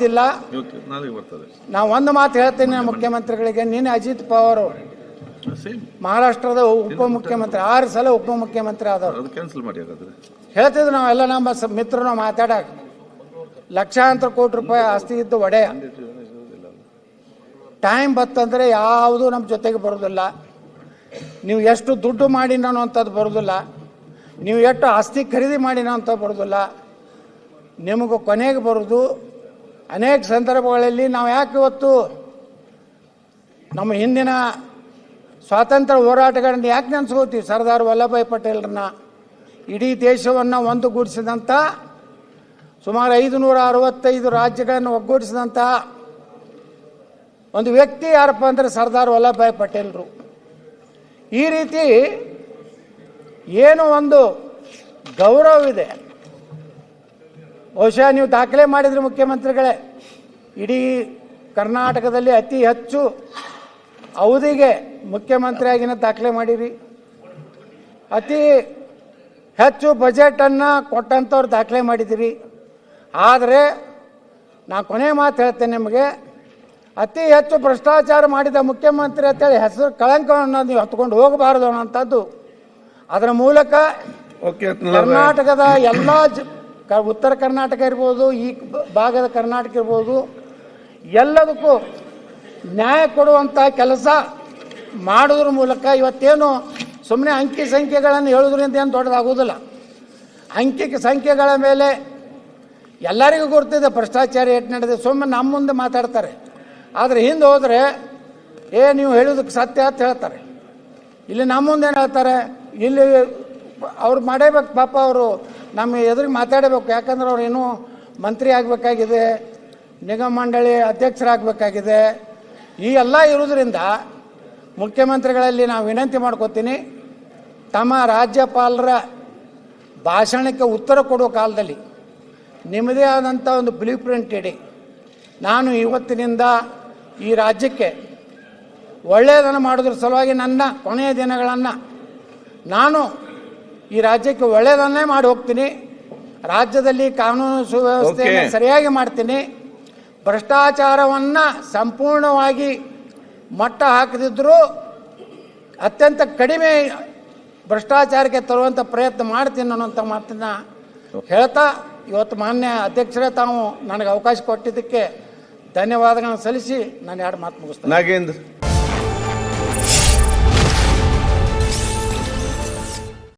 ಇಲ್ಲ. ನಾವು ಒಂದು ಮಾತು ಹೇಳ್ತೇನೆ ಮುಖ್ಯಮಂತ್ರಿಗಳಿಗೆ, ನೀನು ಅಜಿತ್ ಪವಾರ್ ಮಹಾರಾಷ್ಟ್ರದ ಉಪಮುಖ್ಯಮಂತ್ರಿ 6 ಸಲ ಉಪಮುಖ್ಯಮಂತ್ರಿ ಆದವರು. ಹೇಳ್ತಿದ್ರು ನಾವೆಲ್ಲ ನಮ್ಮ ಮಿತ್ರರು ಮಾತಾಡಕ್, ಲಕ್ಷಾಂತರ ಕೋಟಿ ರೂಪಾಯಿ ಆಸ್ತಿ ಇದ್ದು ಒಡೆಯ. ಟೈಮ್ ಬತ್ತಂದ್ರೆ ಯಾವುದು ನಮ್ಮ ಜೊತೆಗೆ ಬರೋದಿಲ್ಲ. ನೀವು ಎಷ್ಟು ದುಡ್ಡು ಮಾಡಿನೋ ಅಂಥದ್ದು ಬರೋದಿಲ್ಲ, ನೀವು ಎಷ್ಟು ಆಸ್ತಿ ಖರೀದಿ ಮಾಡಿನೋ ಅಂತ ಬರೋದಿಲ್ಲ. ನಿಮಗೂ ಕೊನೆಗೆ ಬರೋದು ಅನೇಕ ಸಂದರ್ಭಗಳಲ್ಲಿ. ನಾವು ಯಾಕೆ ಇವತ್ತು ನಮ್ಮ ಹಿಂದಿನ ಸ್ವಾತಂತ್ರ್ಯ ಹೋರಾಟಗಾರರನ್ನ ಯಾಕೆ ನೆನೆಸ್ಕೋತೀವಿ? ಸರ್ದಾರ್ ವಲ್ಲಭಭಾಯಿ ಪಟೇಲ್ರನ್ನ, ಇಡೀ ದೇಶವನ್ನು ಒಂದುಗೂಡಿಸಿದಂಥ, ಸುಮಾರು 565 ರಾಜ್ಯಗಳನ್ನು ಒಗ್ಗೂಡಿಸಿದಂಥ ಒಂದು ವ್ಯಕ್ತಿ ಯಾರಪ್ಪ ಅಂದರೆ ಸರ್ದಾರ್ ವಲ್ಲಭಭಾಯಿ ಪಟೇಲ್ರು. ಈ ರೀತಿ ಏನು ಒಂದು ಗೌರವವಿದೆ. ಬಹುಶಃ ನೀವು ದಾಖಲೆ ಮಾಡಿದ್ರಿ ಮುಖ್ಯಮಂತ್ರಿಗಳೇ, ಇಡೀ ಕರ್ನಾಟಕದಲ್ಲಿ ಅತಿ ಹೆಚ್ಚು ಅವಧಿಗೆ ಮುಖ್ಯಮಂತ್ರಿಯಾಗಿನ ದಾಖಲೆ ಮಾಡಿರಿ, ಅತಿ ಹೆಚ್ಚು ಬಜೆಟನ್ನು ಕೊಟ್ಟಂಥವ್ರು ದಾಖಲೆ ಮಾಡಿದಿರಿ. ಆದರೆ ನಾ ಕೊನೆ ಮಾತು ಹೇಳ್ತೇನೆ ನಿಮಗೆ, ಅತಿ ಹೆಚ್ಚು ಭ್ರಷ್ಟಾಚಾರ ಮಾಡಿದ ಮುಖ್ಯಮಂತ್ರಿ ಅಂತೇಳಿ ಹೆಸರು ಕಳಂಕವನ್ನು ನೀವು ಹತ್ಕೊಂಡು ಹೋಗಬಾರದು ಅನ್ನೋಂಥದ್ದು. ಅದರ ಮೂಲಕ ಕರ್ನಾಟಕದ ಎಲ್ಲ ಉತ್ತರ ಕರ್ನಾಟಕ ಇರ್ಬೋದು, ಈ ಭಾಗದ ಕರ್ನಾಟಕ ಇರ್ಬೋದು, ಎಲ್ಲದಕ್ಕೂ ನ್ಯಾಯ ಕೊಡುವಂಥ ಕೆಲಸ ಮಾಡೋದ್ರ ಮೂಲಕ ಇವತ್ತೇನು ಸುಮ್ಮನೆ ಅಂಕಿ ಸಂಖ್ಯೆಗಳನ್ನು ಹೇಳೋದ್ರಿಂದ ಏನು ದೊಡ್ಡದಾಗೋದಿಲ್ಲ. ಅಂಕಿ ಸಂಖ್ಯೆಗಳ ಮೇಲೆ ಎಲ್ಲರಿಗೂ ಗೊತ್ತಿದೆ ಭ್ರಷ್ಟಾಚಾರ ಎಷ್ಟು ನಡೆದಿದೆ. ಸುಮ್ಮನೆ ನಮ್ಮ ಮುಂದೆ ಮಾತಾಡ್ತಾರೆ, ಆದರೆ ಹಿಂದೆ ಹೋದರೆ ನೀವು ಹೇಳೋದಕ್ಕೆ ಸತ್ಯ ಅಂತ ಹೇಳ್ತಾರೆ. ಇಲ್ಲಿ ನಮ್ಮ ಮುಂದೆ ಏನು ಹೇಳ್ತಾರೆ, ಇಲ್ಲಿ ಅವ್ರು ಮಾಡೇಬೇಕು ಪಾಪ, ಅವರು ನಮ್ಮ ಎದುರಿಗೆ ಮಾತಾಡಬೇಕು. ಯಾಕಂದ್ರೆ ಅವ್ರು ಇನ್ನೂ ಮಂತ್ರಿ ಆಗಬೇಕಾಗಿದೆ, ನಿಗಮ ಮಂಡಳಿ ಅಧ್ಯಕ್ಷರಾಗಬೇಕಾಗಿದೆ. ಈ ಎಲ್ಲ ಇರೋದ್ರಿಂದ ಮುಖ್ಯಮಂತ್ರಿಗಳಲ್ಲಿ ನಾವು ವಿನಂತಿ ಮಾಡ್ಕೋತೀನಿ, ತಮ್ಮ ರಾಜ್ಯಪಾಲರ ಭಾಷಣಕ್ಕೆ ಉತ್ತರ ಕೊಡೋ ಕಾಲದಲ್ಲಿ ನಿಮ್ಮದೇ ಆದಂಥ ಒಂದು ಬ್ಲೂ ಪ್ರಿಂಟ್ ಇಡಿ. ನಾನು ಇವತ್ತಿನಿಂದ ಈ ರಾಜ್ಯಕ್ಕೆ ಒಳ್ಳೆಯದನ್ನು ಮಾಡೋದ್ರ ಸಲುವಾಗಿ ನನ್ನ ಕೊನೆಯ ದಿನಗಳನ್ನು ನಾನು ಈ ರಾಜ್ಯಕ್ಕೆ ಒಳ್ಳೆಯದನ್ನೇ ಮಾಡಿ ಹೋಗ್ತೀನಿ. ರಾಜ್ಯದಲ್ಲಿ ಕಾನೂನು ಸುವ್ಯವಸ್ಥೆಯನ್ನು ಸರಿಯಾಗಿ ಮಾಡ್ತೀನಿ. ಭ್ರಷ್ಟಾಚಾರವನ್ನು ಸಂಪೂರ್ಣವಾಗಿ ಮಟ್ಟ ಹಾಕದಿದ್ದರೂ ಅತ್ಯಂತ ಕಡಿಮೆ ಭ್ರಷ್ಟಾಚಾರಕ್ಕೆ ತರುವಂಥ ಪ್ರಯತ್ನ ಮಾಡ್ತೀನಿ ಅನ್ನೋಂಥ ಮಾತನ್ನು ಹೇಳ್ತಾ, ಇವತ್ತು ಮಾನ್ಯ ಅಧ್ಯಕ್ಷರೇ ತಾವು ನನಗೆ ಅವಕಾಶ ಕೊಟ್ಟಿದ್ದಕ್ಕೆ ಧನ್ಯವಾದಗಳನ್ನು ಸಲ್ಲಿಸಿ ನಾನು 2 ಮಾತು ಮುಗಿಸ್ತೇನೆ. ನಾಗೇಂದ್ರ.